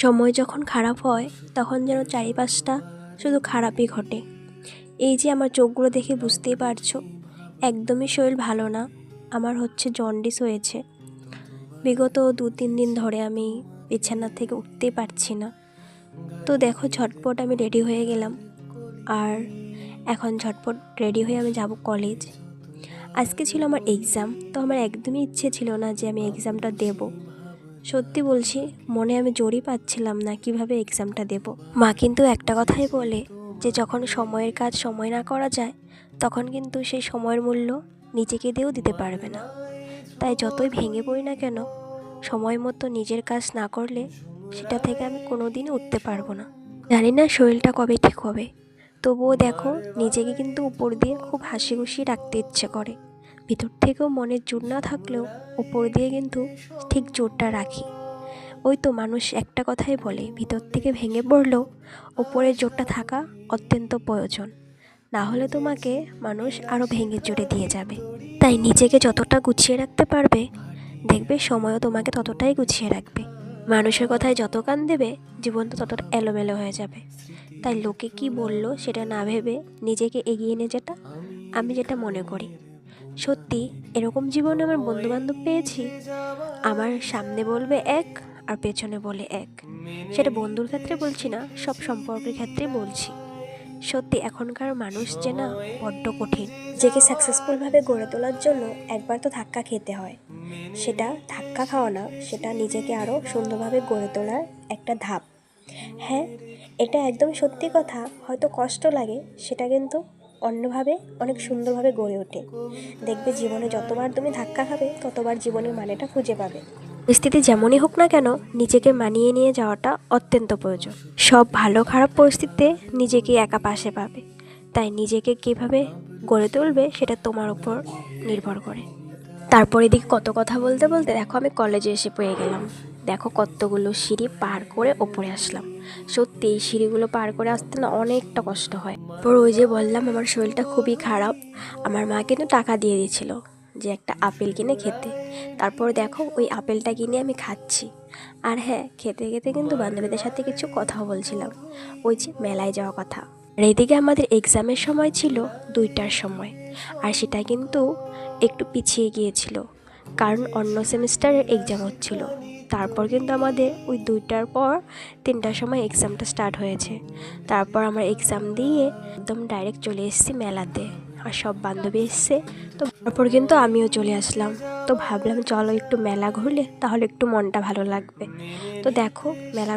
সময় যখন খারাপ হয় তখন যেন চারিপাশটা শুধু খারাপই ঘটে। এই যে আমার চোখগুলো দেখে বুঝতেই পারছো, একদমই শরীর ভালো না। আমার জন্ডিস হয়েছে। বিগত 2-3 দিন ধরে আমি বিছানা থেকে উঠতেই পারছি না। তো দেখো, ঝটপট আমি রেডি হয়ে গেলাম, আর এখন ঝটপট রেডি হয়ে আমি যাব কলেজ। আজকে ছিল আমার এক্সাম, তো আমার একদমই ইচ্ছে ছিল না যে আমি এক্সামটা দেব। সত্যি বলছি, মনে আমি জোরই পাচ্ছিলাম না কিভাবে এক্সামটা দেব। মা কিন্তু একটা কথাই বলে যে যখন সময়ের কাজ সময় না করা যায়, তখন কিন্তু সেই সময়ের মূল্য নিজেকে দিয়েও দিতে পারবে না। তাই যতই ভেঙে পড়ি না কেন, সময় মতো নিজের কাজ না করলে সেটা থেকে আমি কোনোদিনই উঠতে পারবো না। জানি না শরীরটা কবে ঠিক হবে, তবুও দেখো, নিজেকে কিন্তু উপর দিয়ে খুব হাসি খুশি রাখতে ইচ্ছে করে। ভিতর থেকেও মনের জোর না থাকলেও উপর দিয়ে কিন্তু ঠিক জোরটা রাখি। ওই তো মানুষ একটা কথাই বলে, ভিতর থেকে ভেঙে পড়লেও উপরের জোরটা থাকা অত্যন্ত প্রয়োজন, না হলে তোমাকে মানুষ আরও ভেঙে চুরে দিয়ে যাবে। তাই নিজেকে যতটা গুছিয়ে রাখতে পারবে, দেখবে সময়ও তোমাকে ততটাই গুছিয়ে রাখবে। মানুষের কথায় যত কান দেবে, জীবন তো ততটা এলোমেলো হয়ে যাবে। তাই লোকে কি বলল সেটা না ভেবে নিজেকে এগিয়ে নিয়ে যেটা আমি যেটা মনে করি। সত্যি এরকম জীবনে আমার বন্ধুবান্ধব পেয়েছি, আমার সামনে বলবে এক আর পেছনে বলে এক। সেটা বন্ধুর ক্ষেত্রে বলছি না, সব সম্পর্কের ক্ষেত্রে বলছি। সত্যি এখনকার মানুষ যে না বড্ড কঠিন। নিজেকে সাকসেসফুলভাবে গড়ে তোলার জন্য একবার তো ধাক্কা খেতে হয়। সেটা ধাক্কা খাওয়া না, সেটা নিজেকে আরও সুন্দরভাবে গড়ে তোলার একটা ধাপ। হ্যাঁ, এটা একদম সত্যি কথা। হয়তো কষ্ট লাগে, সেটা কিন্তু অন্যভাবে অনেক সুন্দরভাবে গড়ে ওঠে। দেখবে জীবনে যতবার তুমি ধাক্কা খাবে, ততবার জীবনের মানেটা খুঁজে পাবে। পরিস্থিতি যেমনই হোক না কেন, নিজেকে মানিয়ে নিয়ে যাওয়াটা অত্যন্ত প্রয়োজন। সব ভালো খারাপ পরিস্থিতিতে নিজেকে একা পাশে পাবে। তাই নিজেকে কীভাবে গড়ে তুলবে সেটা তোমার উপর নির্ভর করে। তারপর এদিকে কত কথা বলতে বলতে দেখো আমি কলেজে এসে পেয়ে গেলাম। দেখো কতগুলো সিঁড়ি পার করে ওপরে আসলাম। সত্যি এই সিঁড়িগুলো পার করে আসতে না অনেকটা কষ্ট হয়। পর ওই যে বললাম আমার শরীরটা খুবই খারাপ, আমার মা কিন্তু টাকা দিয়ে দিয়েছিল যে একটা আপেল কিনে খেতে। তারপর দেখো ওই আপেলটা কিনে আমি খাচ্ছি। আর হ্যাঁ, খেতে খেতে কিন্তু বান্ধবীদের সাথে কিছু কথাও বলছিলাম, ওই যে মেলায় যাওয়া কথা। আর এদিকে আমাদের এক্সামের সময় ছিল 2টার সময়, আর সেটা কিন্তু একটু পিছিয়ে গিয়েছিল, কারণ অন্য সেমিস্টারের এক্সাম হচ্ছিল। তারপর কিন্তু আমাদের ওই 2টার পর 3টার সময় এক্সামটা স্টার্ট হয়েছে। তারপর আমার এক্সাম দিয়ে একদম ডাইরেক্ট চলে এসেছি মেলাতে, আর সব বান্ধবী এসছে। তো তারপর কিন্তু আমিও চলে আসলাম। তো ভাবলাম চলো একটু মেলা ঘুরলে তাহলে একটু মনটা ভালো লাগবে। তো দেখো মেলা